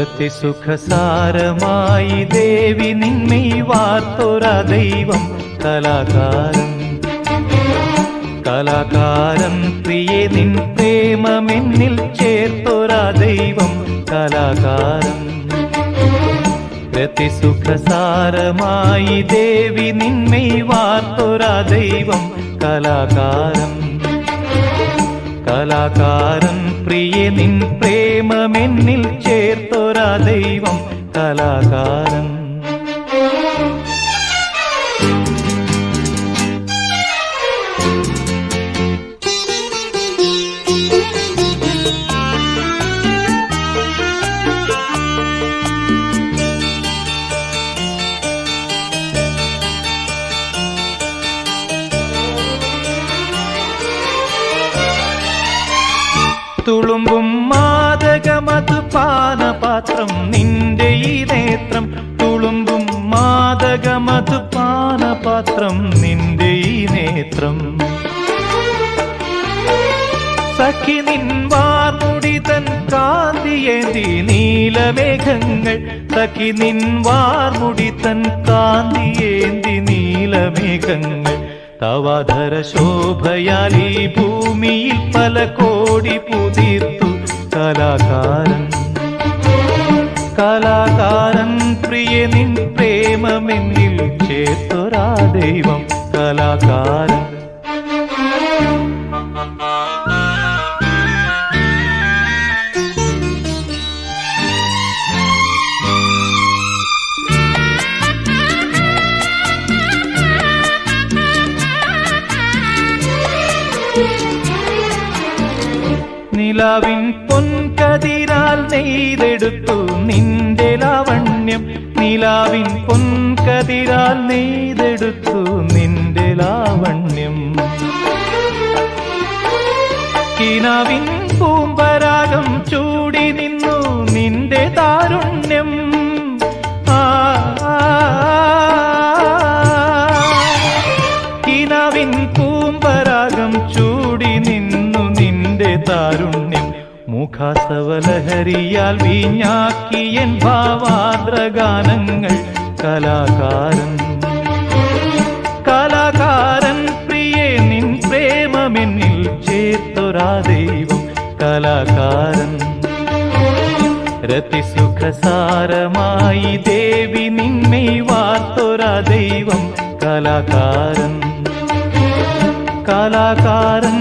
രതിസുഖസാരമായി ദേവി നിന്മൈ വാർത്തൊര ദൈവം കലാകാരൻ. കലാകാരൻ പ്രിയേ നിൻ പ്രേമമെന്നിൽ ചേർത്തൊര ദൈവം കലാകാരൻ. രതിസുഖസാരമായി ദേവി നിന്മൈ വാർത്തൊര ദൈവം കലാകാരൻ. കലാകാരൻ പ്രിയേ നിൻ പ്രേമമെന്നിൽ ചേർത്തൊര ദൈവം കലാകാരൻ. തുളുമ്പും മാദകമധു പാനപാത്രം നിന്റെ ഈ നേത്രം. തുളുമ്പും മാദകമധു പാനപാത്രം നിന്റെ ഈ നേത്രം. സഖി നിൻ വാർമുടി തൻ കാന്തിയേന്തി നീലമേഘങ്ങൾ. സഖി നിൻ വാർമുടി തൻ കാന്തിയേന്തി നീലമേഘങ്ങൾ. തവാധര ശോഭയാൽ ഈ ഭൂമിയിൽ പല കോടി പുതിർത്തു കലാകാരൻ. കലാകാരൻ പ്രിയ നിൻ പ്രേമമെന്നിൽ ചേർത്തൊരാ ദൈവം കലാകാരൻ. നിലാവിൻ പൊൻകതിരാൽ നെയ്തെടുത്തു നിന്റെ ലാവണ്യം. നിലാവിൻ പൊൻകതിരാൽ നെയ്തെടുത്തു നിന്റെ ലാവണ്യം. കിനാവിൻ പൂമ്പരാഗം ചൂടി നിന്നു നിന്റെ താരുണ്യം. കിനാവിൻ പൂമ്പരാഗം ചൂടി നിന്നു നിന്റെ താരുണ്യം. മുഖാസവലഹരിയാൽ വീഞ്ഞാക്കിയൻ ഭാവാദ്രഗാനങ്ങൾ കലാകാരൻ. കലാകാരൻ പ്രിയേ നിൻ പ്രേമമെന്നിൽ ചേർത്തൊരാ ദൈവം കലാകാരൻ. രതിസുഖസാരമായി ദേവി നിന്മൈ വാർത്തൊരാ ദൈവം കലാകാരൻ. കലാകാരൻ